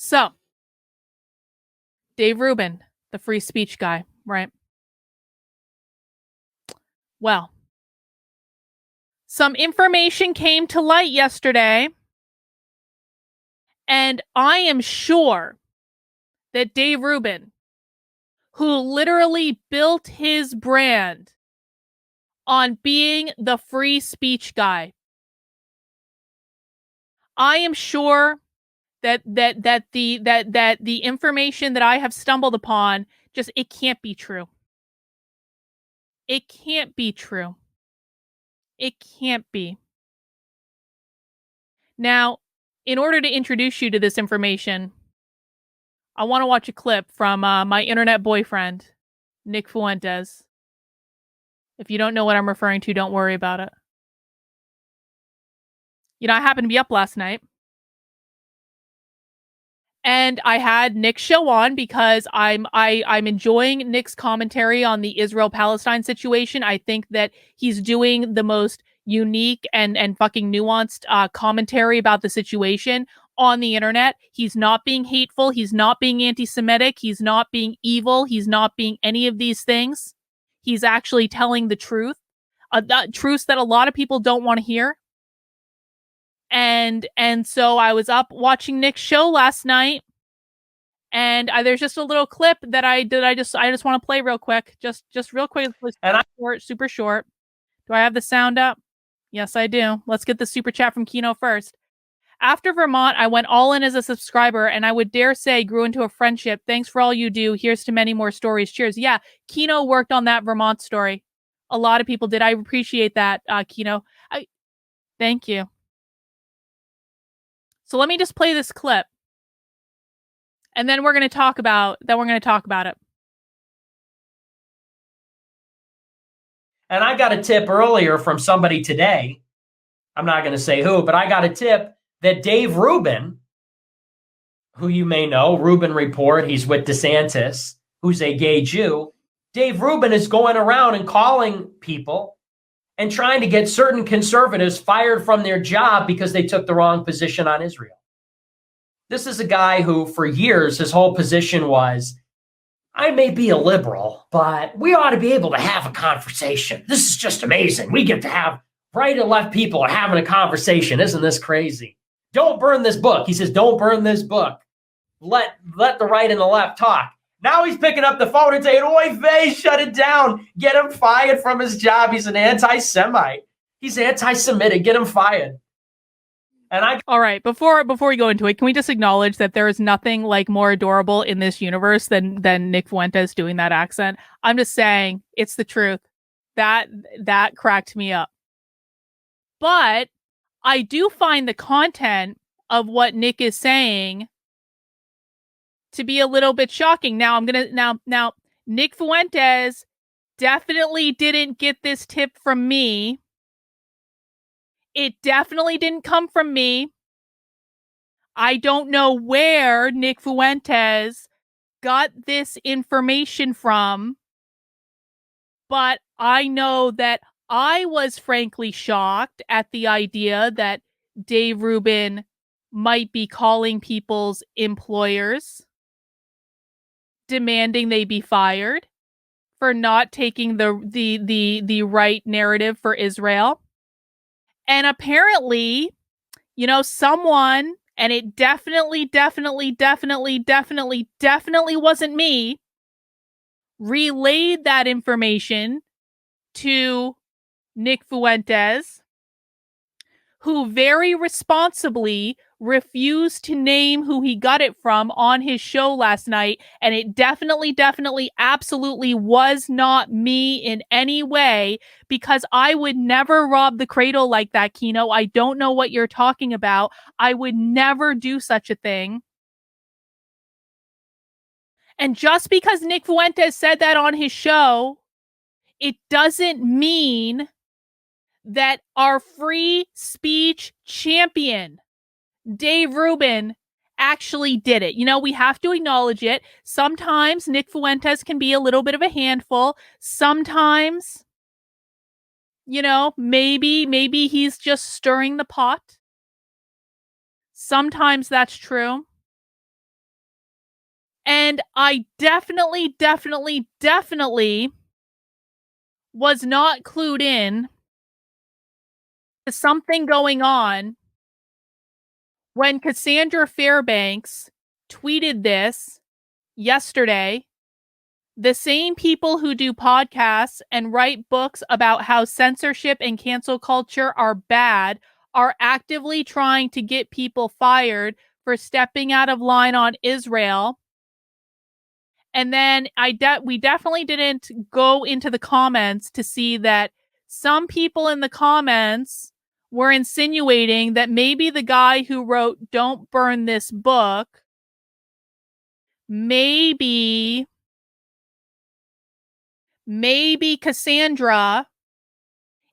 So, Dave Rubin, the free speech guy, right? Well, some information came to light yesterday, and I am sure that Dave Rubin, who literally built his brand on being the free speech guy, I am sure that the information that I have stumbled upon just it can't be true. It can't be true. It can't be. Now, in order to introduce you to this information, I want to watch a clip from my internet boyfriend, Nick Fuentes. If you don't know what I'm referring to, don't worry about it. You know, I happened to be up last night, and I had Nick's show on because I'm enjoying Nick's commentary on the Israel-Palestine situation. I think that he's doing the most unique and fucking nuanced commentary about the situation on the internet. He's not being hateful. He's not being anti-Semitic. He's not being evil. He's not being any of these things. He's actually telling the truth, truths that a lot of people don't want to hear. And so I was up watching Nick's show last night, and there's just a little clip that I just want to play real quick, just real quick, super short. Do I have the sound up? Yes, I do. Let's get the super chat from Kino first. After Vermont, I went all in as a subscriber, and I would dare say grew into a friendship. Thanks for all you do. Here's to many more stories. Cheers. Yeah, Kino worked on that Vermont story. A lot of people did. I appreciate that, Kino. Thank you. So let me just play this clip, and then we're going to talk about it. And I got a tip earlier from somebody today. I'm not going to say who, but I got a tip that Dave Rubin, who you may know, Rubin Report, he's with DeSantis, who's a gay Jew. Dave Rubin is going around and calling people and trying to get certain conservatives fired from their job because they took the wrong position on Israel. This is a guy who, for years, his whole position was, I may be a liberal, but we ought to be able to have a conversation. This is just amazing. We get to have right and left people are having a conversation. Isn't this crazy? Don't burn this book. He says, don't burn this book. Let the right and the left talk. Now he's picking up the phone and saying, oy vey, shut it down. Get him fired from his job. He's an anti-Semite. He's anti-Semitic. Get him fired. All right, before we go into it, can we just acknowledge that there is nothing like more adorable in this universe than Nick Fuentes doing that accent? I'm just saying, it's the truth. That cracked me up. But I do find the content of what Nick is saying to be a little bit shocking. Now now Nick Fuentes definitely didn't get this tip from me. It definitely didn't come from me. I don't know where Nick Fuentes got this information from, but I know that I was frankly shocked at the idea that Dave Rubin might be calling people's employers, demanding they be fired for not taking the right narrative for Israel. And apparently, you know, someone, and it definitely wasn't me, relayed that information to Nick Fuentes, who very responsibly refused to name who he got it from on his show last night. And it definitely, absolutely was not me in any way, because I would never rob the cradle like that, Kino. I don't know what you're talking about. I would never do such a thing. And just because Nick Fuentes said that on his show, it doesn't mean that our free speech champion, Dave Rubin, actually did it. You know, we have to acknowledge it. Sometimes Nick Fuentes can be a little bit of a handful. Sometimes, you know, maybe he's just stirring the pot. Sometimes that's true. And I definitely was not clued in to something going on when Cassandra Fairbanks tweeted this yesterday. The same people who do podcasts and write books about how censorship and cancel culture are bad are actively trying to get people fired for stepping out of line on Israel. And then we definitely didn't go into the comments to see that some people in the comments were insinuating that maybe the guy who wrote Don't Burn This Book, maybe Cassandra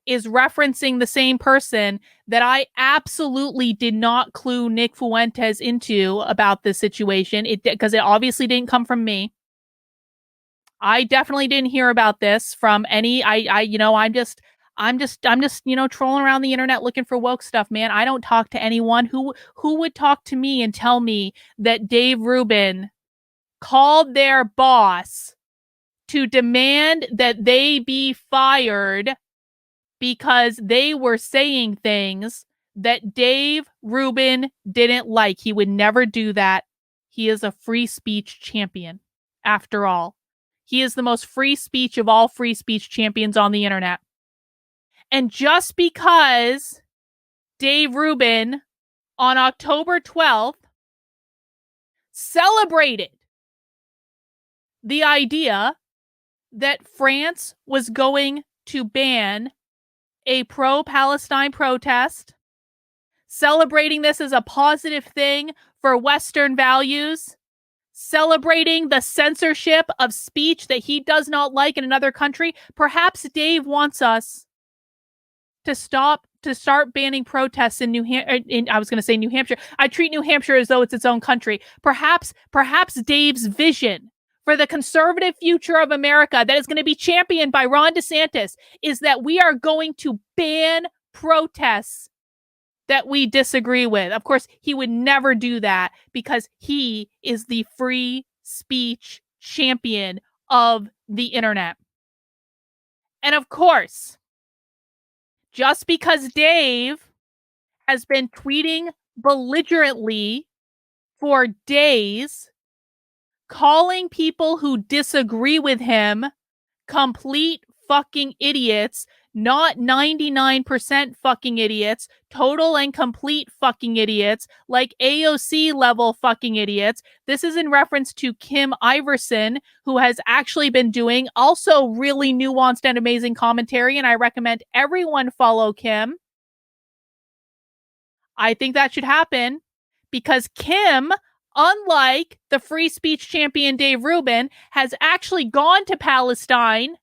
is referencing the same person that I absolutely did not clue Nick Fuentes into about this situation. Because it obviously didn't come from me. I definitely didn't hear about this from any. I'm just trolling around the internet looking for woke stuff, man. I don't talk to anyone who would talk to me and tell me that Dave Rubin called their boss to demand that they be fired because they were saying things that Dave Rubin didn't like. He would never do that. He is a free speech champion, after all. He is the most free speech of all free speech champions on the internet. And just because Dave Rubin on October 12th celebrated the idea that France was going to ban a pro-Palestine protest, celebrating this as a positive thing for Western values, celebrating the censorship of speech that he does not like in another country. Perhaps Dave wants us to start banning protests in New Hampshire. I was going to say New Hampshire. I treat New Hampshire as though it's its own country. Perhaps Dave's vision for the conservative future of America that is going to be championed by Ron DeSantis is that we are going to ban protests that we disagree with. Of course, he would never do that because he is the free speech champion of the internet. And of course, just because Dave has been tweeting belligerently for days, calling people who disagree with him complete fucking idiots, not 99% fucking idiots, total and complete fucking idiots, like AOC level fucking idiots. This is in reference to Kim Iverson, who has actually been doing also really nuanced and amazing commentary, and I recommend everyone follow Kim. I think that should happen because Kim, unlike the free speech champion Dave Rubin, has actually gone to Palestine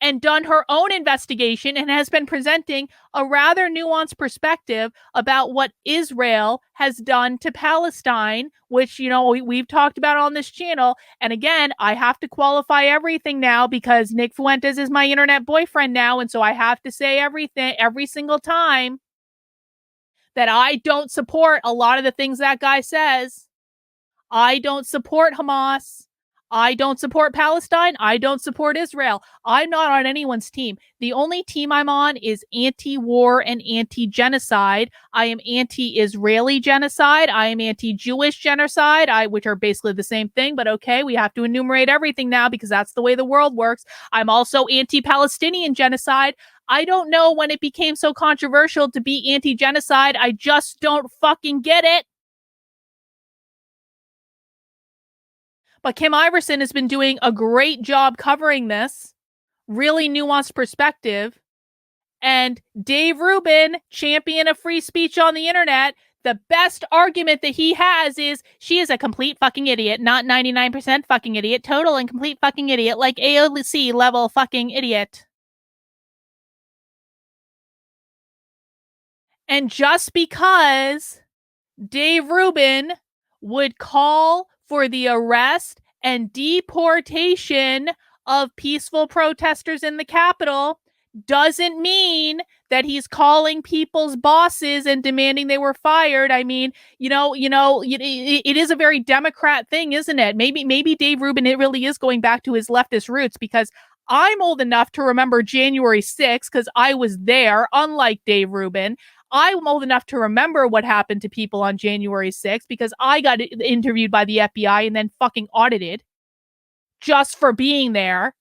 and done her own investigation and has been presenting a rather nuanced perspective about what Israel has done to Palestine, which, we've talked about on this channel. And again, I have to qualify everything now because Nick Fuentes is my internet boyfriend now. And so I have to say everything every single time that I don't support a lot of the things that guy says. I don't support Hamas. I don't support Palestine. I don't support Israel. I'm not on anyone's team. The only team I'm on is anti-war and anti-genocide. I am anti-Israeli genocide. I am anti-Jewish genocide, which are basically the same thing, but okay, we have to enumerate everything now because that's the way the world works. I'm also anti-Palestinian genocide. I don't know when it became so controversial to be anti-genocide. I just don't fucking get it. But Kim Iverson has been doing a great job covering this, really nuanced perspective. And Dave Rubin, champion of free speech on the internet, the best argument that he has is she is a complete fucking idiot, not 99% fucking idiot, total and complete fucking idiot, like AOC level fucking idiot. And just because Dave Rubin would call for the arrest and deportation of peaceful protesters in the Capitol doesn't mean that he's calling people's bosses and demanding they were fired. I mean, it is a very Democrat thing, isn't it? Maybe Dave Rubin, it really is going back to his leftist roots, because I'm old enough to remember January 6th because I was there, unlike Dave Rubin. I'm old enough to remember what happened to people on January 6th because I got interviewed by the FBI and then fucking audited just for being there.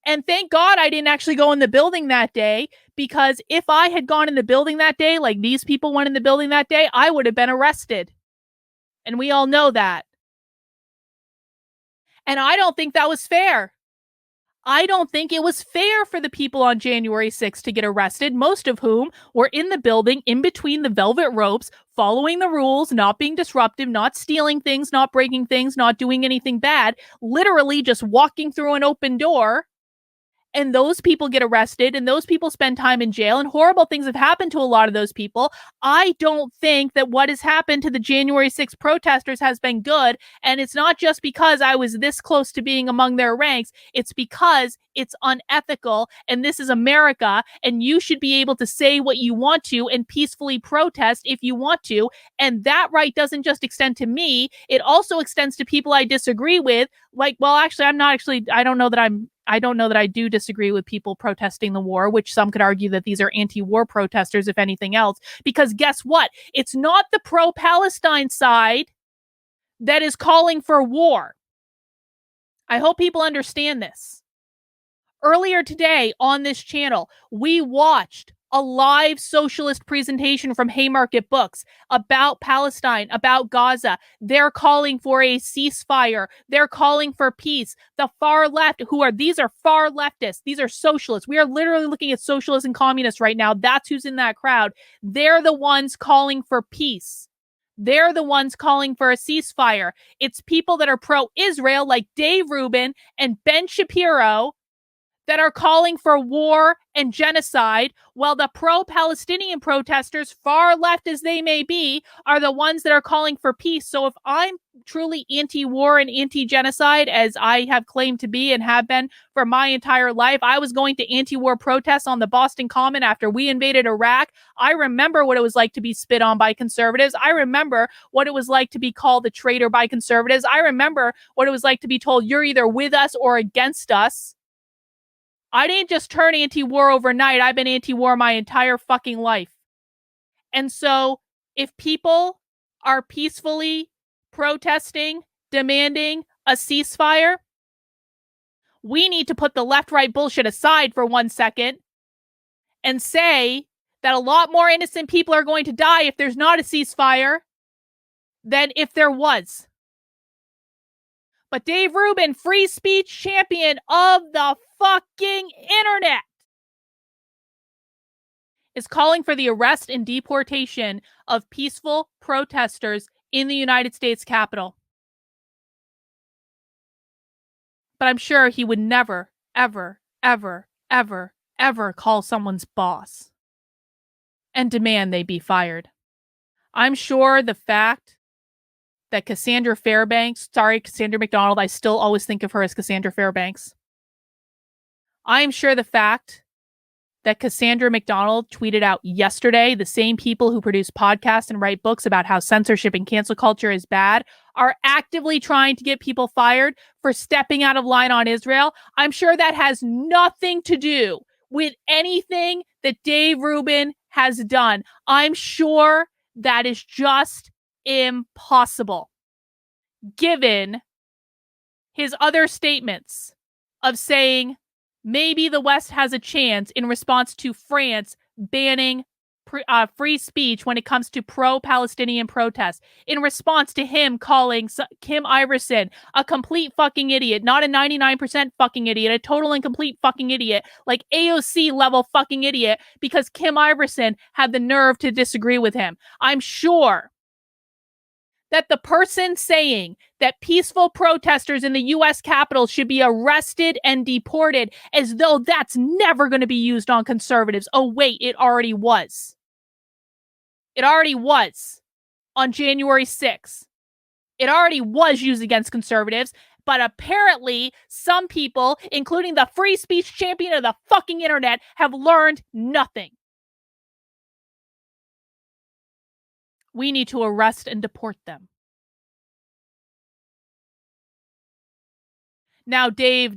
And thank God I didn't actually go in the building that day, because if I had gone in the building that day, like these people went in the building that day, I would have been arrested. And we all know that. And I don't think that was fair. I don't think it was fair for the people on January 6th to get arrested, most of whom were in the building in between the velvet ropes, following the rules, not being disruptive, not stealing things, not breaking things, not doing anything bad, literally just walking through an open door. And those people get arrested and those people spend time in jail and horrible things have happened to a lot of those people. I don't think that what has happened to the January 6th protesters has been good. And it's not just because I was this close to being among their ranks. It's because it's unethical and this is America and you should be able to say what you want to and peacefully protest if you want to. And that right doesn't just extend to me. It also extends to people I disagree with. Like, well, actually, I don't know that I do disagree with people protesting the war, which some could argue that these are anti-war protesters, if anything else, because guess what? It's not the pro-Palestine side that is calling for war. I hope people understand this. Earlier today on this channel, we watched a live socialist presentation from Haymarket Books about Palestine, about Gaza. They're calling for a ceasefire. They're calling for peace. The far left, these are far leftists. These are socialists. We are literally looking at socialists and communists right now. That's who's in that crowd. They're the ones calling for peace. They're the ones calling for a ceasefire. It's people that are pro-Israel like Dave Rubin and Ben Shapiro that are calling for war and genocide, while the pro-Palestinian protesters, far left as they may be, are the ones that are calling for peace. So if I'm truly anti-war and anti-genocide, as I have claimed to be and have been for my entire life, I was going to anti-war protests on the Boston Common after we invaded Iraq. I remember what it was like to be spit on by conservatives. I remember what it was like to be called a traitor by conservatives. I remember what it was like to be told you're either with us or against us. I didn't just turn anti-war overnight. I've been anti-war my entire fucking life. And so if people are peacefully protesting, demanding a ceasefire, we need to put the left-right bullshit aside for 1 second and say that a lot more innocent people are going to die if there's not a ceasefire than if there was. But Dave Rubin, free speech champion of the fucking internet, is calling for the arrest and deportation of peaceful protesters in the United States Capitol. But I'm sure he would never, ever, ever, ever, ever call someone's boss and demand they be fired. I'm sure the fact that Cassandra McDonald, I still always think of her as Cassandra Fairbanks. I am sure the fact that Cassandra McDonald tweeted out yesterday, the same people who produce podcasts and write books about how censorship and cancel culture is bad are actively trying to get people fired for stepping out of line on Israel. I'm sure that has nothing to do with anything that Dave Rubin has done. I'm sure that is just impossible, given his other statements of saying maybe the West has a chance in response to France banning free speech when it comes to pro-Palestinian protests, in response to him calling Kim Iverson a complete fucking idiot, not a 99% fucking idiot, a total and complete fucking idiot, like AOC level fucking idiot, because Kim Iverson had the nerve to disagree with him. I'm sure that the person saying that peaceful protesters in the U.S. Capitol should be arrested and deported, as though that's never going to be used on conservatives. Oh, wait, it already was. It already was on January 6th. It already was used against conservatives. But apparently, some people, including the free speech champion of the fucking internet, have learned nothing. We need to arrest and deport them. Now, Dave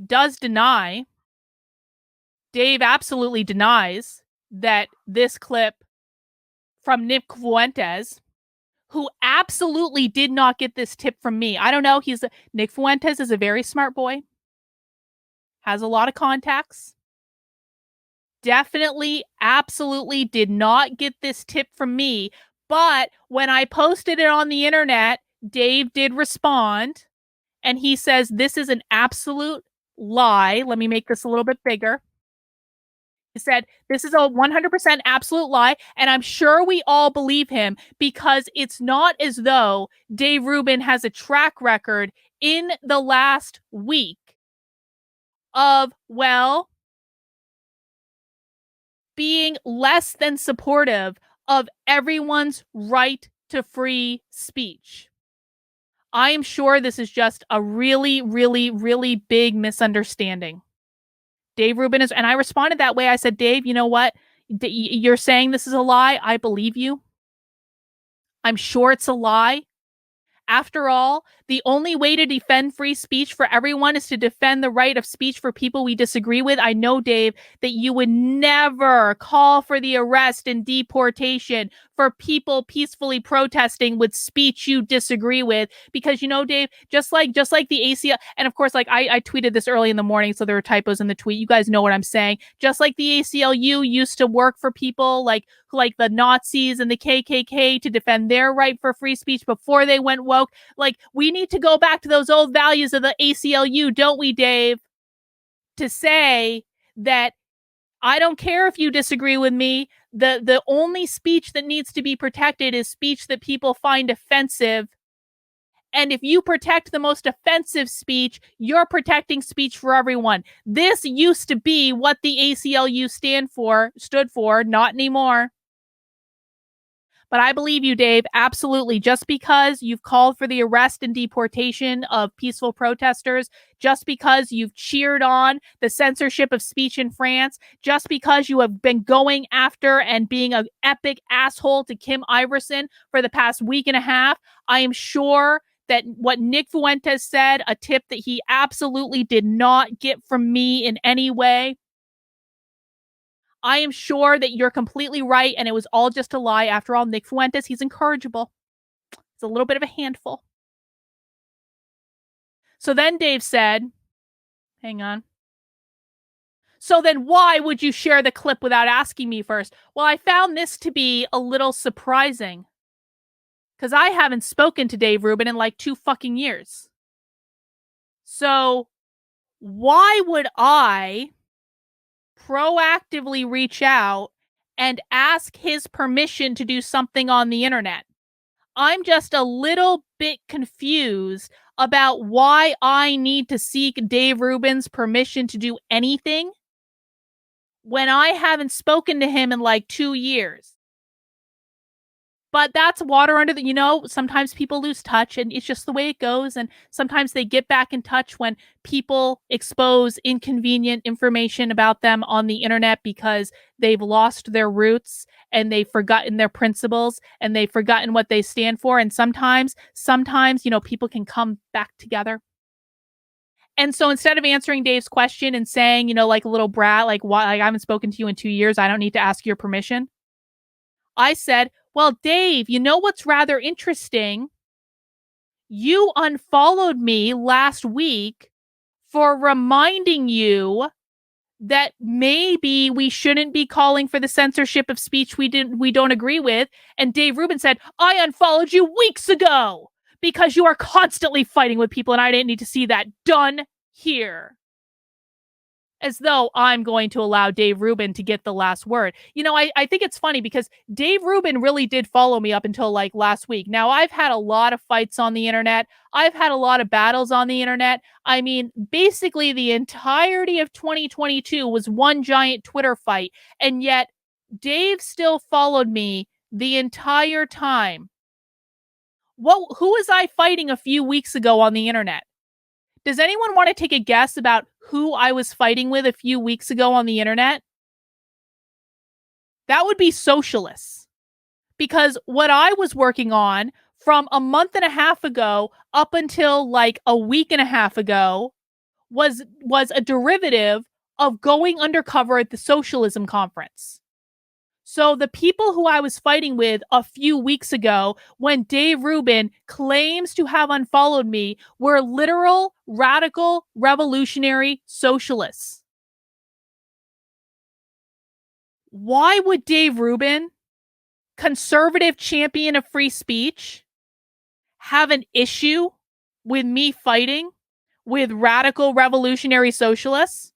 absolutely denies that this clip from Nick Fuentes, who absolutely did not get this tip from me. I don't know. Nick Fuentes is a very smart boy, has a lot of contacts. Definitely, absolutely did not get this tip from me. But when I posted it on the internet, Dave did respond, and he says, this is an absolute lie. Let me make this a little bit bigger. He said, this is a 100% absolute lie, and I'm sure we all believe him because it's not as though Dave Rubin has a track record in the last week of, well, being less than supportive of everyone's right to free speech. I am sure this is just a really, really, really big misunderstanding. Dave Rubin is, and I responded that way. I said, Dave, you know what? You're saying this is a lie. I believe you. I'm sure it's a lie. After all, the only way to defend free speech for everyone is to defend the right of speech for people we disagree with. I know, Dave, that you would never call for the arrest and deportation for people peacefully protesting with speech you disagree with, because, you know, Dave, just like the ACL, and of course, like I tweeted this early in the morning, so there were typos in the tweet. You guys know what I'm saying. Just like the ACLU used to work for people like the Nazis and the KKK to defend their right for free speech before they went woke. Like, we need to go back to those old values of the ACLU, don't we, Dave? To say that I don't care if you disagree with me. The only speech that needs to be protected is speech that people find offensive. And if you protect the most offensive speech, you're protecting speech for everyone. This used to be what the ACLU stood for, not anymore. But I believe you, Dave, absolutely. Just because you've called for the arrest and deportation of peaceful protesters, just because you've cheered on the censorship of speech in France, just because you have been going after and being an epic asshole to Kim Iverson for the past week and a half, I am sure that what Nick Fuentes said, a tip that he absolutely did not get from me in any way, I am sure that you're completely right, and it was all just a lie. After all, Nick Fuentes, he's incorrigible. He's a little bit of a handful. So then Dave said, hang on. So then why would you share the clip without asking me first? Well, I found this to be a little surprising, because I haven't spoken to Dave Rubin in like 2 fucking years. So why would I proactively reach out and ask his permission to do something on the internet? I'm just a little bit confused about why I need to seek Dave Rubin's permission to do anything when I haven't spoken to him in like 2 years. But that's water under the, sometimes people lose touch, and it's just the way it goes. And sometimes they get back in touch when people expose inconvenient information about them on the internet because they've lost their roots and they've forgotten their principles and they've forgotten what they stand for. And sometimes, people can come back together. And so instead of answering Dave's question and saying, like a little brat, like, why, like, I haven't spoken to you in 2 years, I don't need to ask your permission, I said, well, Dave, you know what's rather interesting? You unfollowed me last week for reminding you that maybe we shouldn't be calling for the censorship of speech we don't agree with. And Dave Rubin said, I unfollowed you weeks ago because you are constantly fighting with people and I didn't need to see that. Done here. As though I'm going to allow Dave Rubin to get the last word. I think it's funny because Dave Rubin really did follow me up until like last week. Now, I've had a lot of fights on the internet. I've had a lot of battles on the internet. I mean, basically the entirety of 2022 was one giant Twitter fight. And yet Dave still followed me the entire time. Who was I fighting a few weeks ago on the internet? Does anyone want to take a guess about who I was fighting with a few weeks ago on the internet? That would be socialists. Because what I was working on from a month and a half ago up until like a week and a half ago was a derivative of going undercover at the socialism conference. So the people who I was fighting with a few weeks ago when Dave Rubin claims to have unfollowed me were literal radical revolutionary socialists. Why would Dave Rubin, conservative champion of free speech, have an issue with me fighting with radical revolutionary socialists?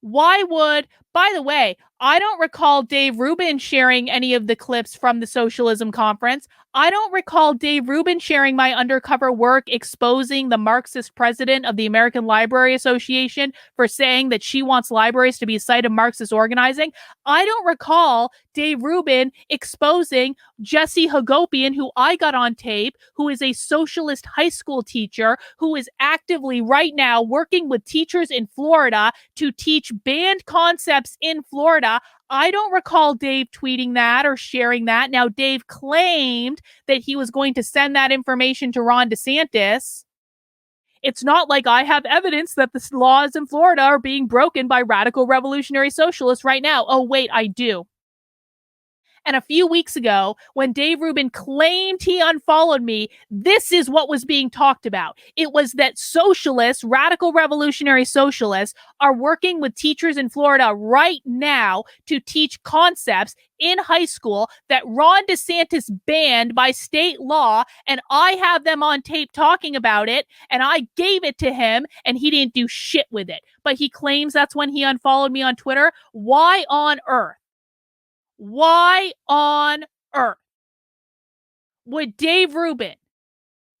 Why would, by the way, I don't recall Dave Rubin sharing any of the clips from the socialism conference. I don't recall Dave Rubin sharing my undercover work exposing the Marxist president of the American Library Association for saying that she wants libraries to be a site of Marxist organizing. I don't recall Dave Rubin exposing Jesse Hagopian, who I got on tape, who is a socialist high school teacher, who is actively right now working with teachers in Florida to teach banned concepts in Florida. I don't recall Dave tweeting that or sharing that. Now, Dave claimed that he was going to send that information to Ron DeSantis. It's not like I have evidence that the laws in Florida are being broken by radical revolutionary socialists right now. Oh, wait, I do. And a few weeks ago, when Dave Rubin claimed he unfollowed me, this is what was being talked about. It was that socialists, radical revolutionary socialists, are working with teachers in Florida right now to teach concepts in high school that Ron DeSantis banned by state law, and I have them on tape talking about it, and I gave it to him, and he didn't do shit with it. But he claims that's when he unfollowed me on Twitter. Why on earth? Why on earth would Dave Rubin,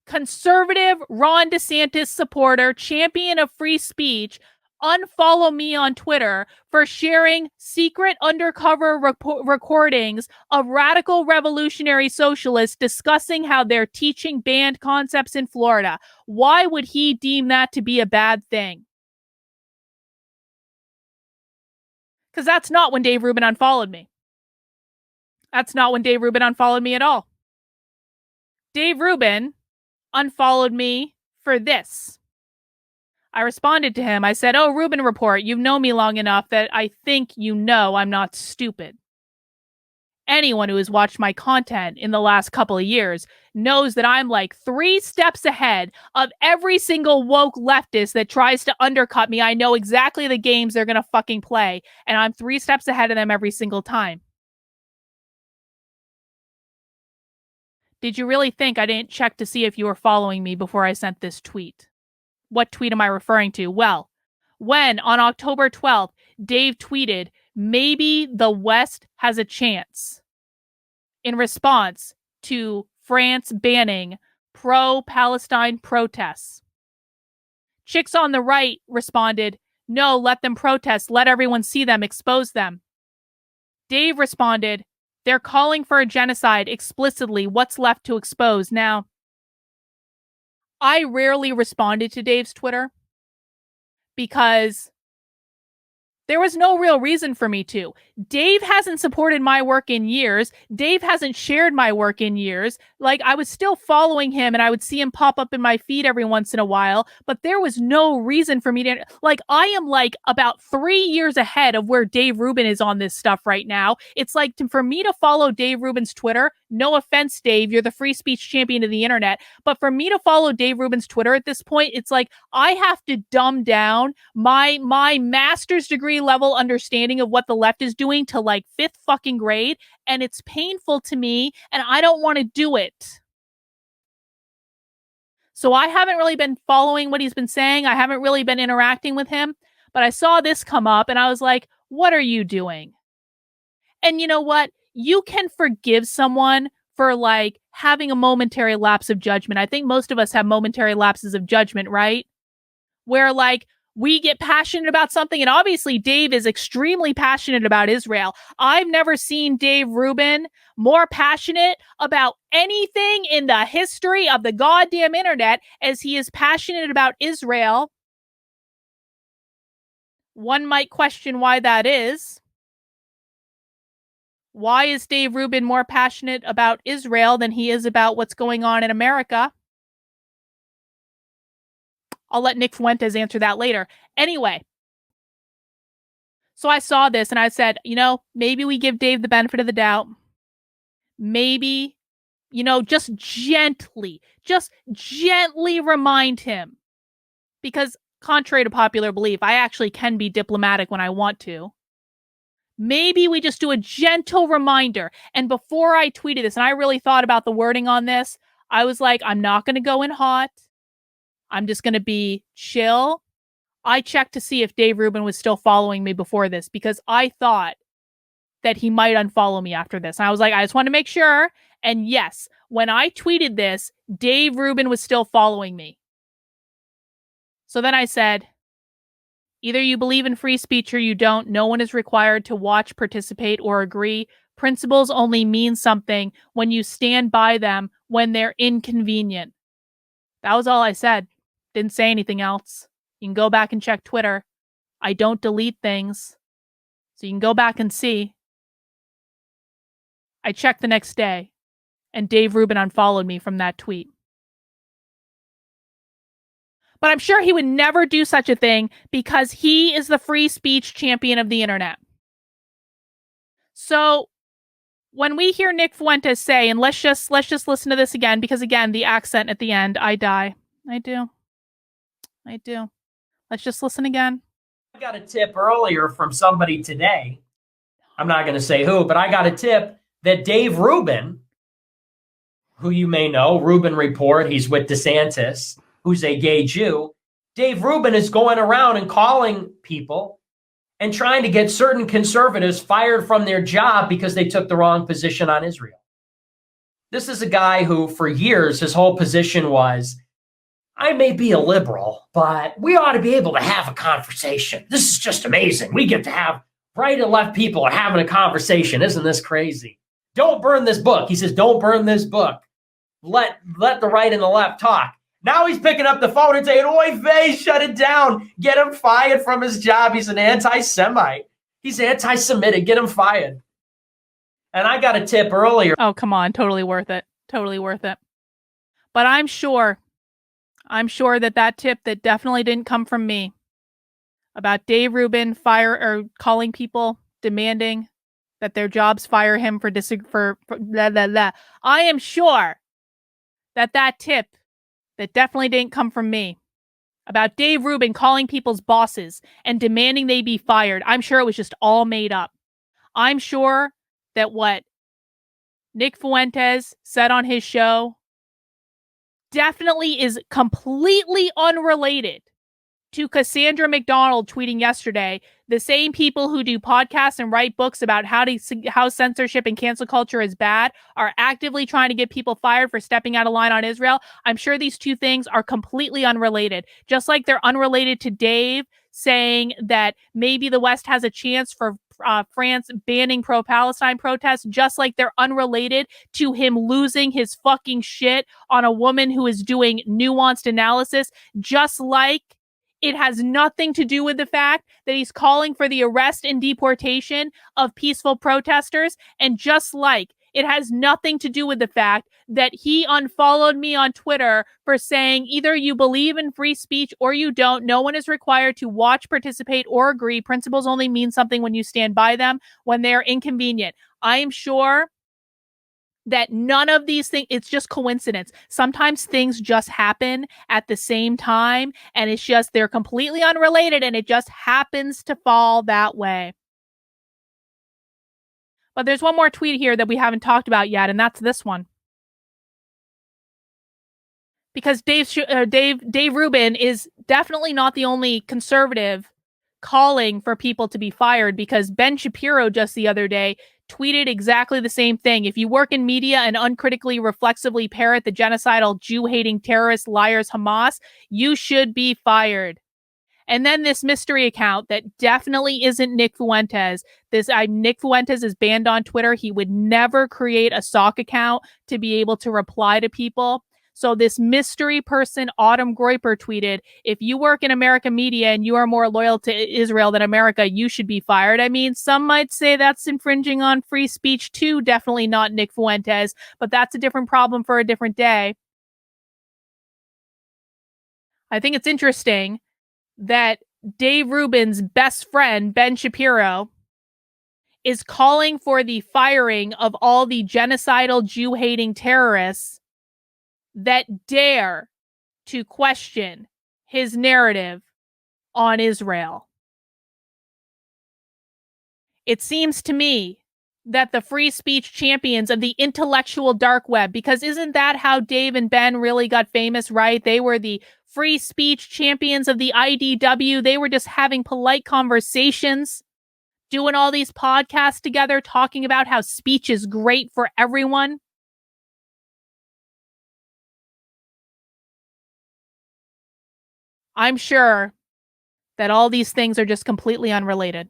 conservative Ron DeSantis supporter, champion of free speech, unfollow me on Twitter for sharing secret undercover recordings of radical revolutionary socialists discussing how they're teaching banned concepts in Florida? Why would he deem that to be a bad thing? Because that's not when Dave Rubin unfollowed me. That's not when Dave Rubin unfollowed me at all. Dave Rubin unfollowed me for this. I responded to him. I said, "Oh, Rubin Report, you've known me long enough that I think you know I'm not stupid. Anyone who has watched my content in the last couple of years knows that I'm like 3 steps ahead of every single woke leftist that tries to undercut me. I know exactly the games they're going to fucking play, and I'm 3 steps ahead of them every single time. Did you really think I didn't check to see if you were following me before I sent this tweet?" What tweet am I referring to? Well, when on October 12th, Dave tweeted, "Maybe the West has a chance," in response to France banning pro-Palestine protests. Chicks on the right responded, "No, let them protest. Let everyone see them. Expose them." Dave responded, "They're calling for a genocide explicitly. What's left to expose?" Now, I rarely responded to Dave's Twitter because there was no real reason for me to. Dave hasn't supported my work in years. Dave hasn't shared my work in years. Like, I was still following him and I would see him pop up in my feed every once in a while, but there was no reason for me to, like, I am like about 3 years ahead of where Dave Rubin is on this stuff right now. It's like, for me to follow Dave Rubin's Twitter, no offense, Dave, you're the free speech champion of the internet, but for me to follow Dave Rubin's Twitter at this point, it's like, I have to dumb down my master's degree level understanding of what the left is doing to like 5th fucking grade, and it's painful to me, and I don't want to do it. So I haven't really been following what he's been saying. I haven't really been interacting with him, but I saw this come up and I was like, what are you doing? And you know what? You can forgive someone for like having a momentary lapse of judgment. I think most of us have momentary lapses of judgment, right? Where like we get passionate about something, and obviously Dave is extremely passionate about Israel. I've never seen Dave Rubin more passionate about anything in the history of the goddamn internet as he is passionate about Israel. One might question why that is. Why is Dave Rubin more passionate about Israel than he is about what's going on in America? I'll let Nick Fuentes answer that later. Anyway, so I saw this and I said, maybe we give Dave the benefit of the doubt. Maybe, just gently remind him. Because contrary to popular belief, I actually can be diplomatic when I want to. Maybe we just do a gentle reminder. And before I tweeted this, and I really thought about the wording on this, I was like, I'm not going to go in hot. I'm just going to be chill. I checked to see if Dave Rubin was still following me before this because I thought that he might unfollow me after this. And I was like, I just want to make sure. And yes, when I tweeted this, Dave Rubin was still following me. So then I said, either you believe in free speech or you don't. No one is required to watch, participate, or agree. Principles only mean something when you stand by them when they're inconvenient. That was all I said. Didn't say anything else. You can go back and check Twitter. I don't delete things. So you can go back and see. I checked the next day, and Dave Rubin unfollowed me from that tweet. But I'm sure he would never do such a thing because he is the free speech champion of the internet. So when we hear Nick Fuentes say, and let's just listen to this again, because again, the accent at the end, I die. I do. Let's just listen again. I got a tip earlier from somebody today. I'm not going to say who, but I got a tip that Dave Rubin, who you may know, Rubin Report, he's with DeSantis, who's a gay Jew. Dave Rubin is going around and calling people and trying to get certain conservatives fired from their job because they took the wrong position on Israel. This is a guy who, for years, his whole position was, I may be a liberal, but we ought to be able to have a conversation. This is just amazing. We get to have right and left people are having a conversation. Isn't this crazy? Don't burn this book. He says, don't burn this book. Let the right and the left talk. Now he's picking up the phone and saying, oy vey, shut it down. Get him fired from his job. He's an anti-Semite. He's anti-Semitic. Get him fired. And I got a tip earlier. Oh, come on. Totally worth it. Totally worth it. But I'm sure that tip that definitely didn't come from me about Dave Rubin calling people, demanding that their jobs fire him for blah, blah, blah. I am sure that tip that definitely didn't come from me about Dave Rubin calling people's bosses and demanding they be fired. I'm sure it was just all made up. I'm sure that what Nick Fuentes said on his show definitely is completely unrelated to Cassandra McDonald tweeting yesterday, the same people who do podcasts and write books about how censorship and cancel culture is bad are actively trying to get people fired for stepping out of line on Israel. I'm sure these two things are completely unrelated, just like they're unrelated to Dave saying that maybe the West has a chance for France banning pro-Palestine protests, just like they're unrelated to him losing his fucking shit on a woman who is doing nuanced analysis, just like it has nothing to do with the fact that he's calling for the arrest and deportation of peaceful protesters, and just like it has nothing to do with the fact that he unfollowed me on Twitter for saying either you believe in free speech or you don't. No one is required to watch, participate, or agree. Principles only mean something when you stand by them, when they're inconvenient. I am sure that none of these things, it's just coincidence. Sometimes things just happen at the same time, and it's just, they're completely unrelated, and it just happens to fall that way. But there's one more tweet here that we haven't talked about yet, and that's this one. Because Dave Rubin is definitely not the only conservative calling for people to be fired, because Ben Shapiro just the other day tweeted exactly the same thing. If you work in media and uncritically reflexively parrot the genocidal Jew-hating terrorist liars Hamas, you should be fired. And then this mystery account that definitely isn't Nick Fuentes. Nick Fuentes is banned on Twitter. He would never create a sock account to be able to reply to people. So this mystery person, Autumn Groiper, tweeted, if you work in American media and you are more loyal to Israel than America, you should be fired. I mean, some might say that's infringing on free speech too. Definitely not Nick Fuentes, but that's a different problem for a different day. I think it's interesting that Dave Rubin's best friend, Ben Shapiro, is calling for the firing of all the genocidal Jew-hating terrorists that dare to question his narrative on Israel. It seems to me that the free speech champions of the intellectual dark web, because isn't that how Dave and Ben really got famous, right? They were the free speech champions of the IDW. They were just having polite conversations, doing all these podcasts together, talking about how speech is great for everyone. I'm sure that all these things are just completely unrelated.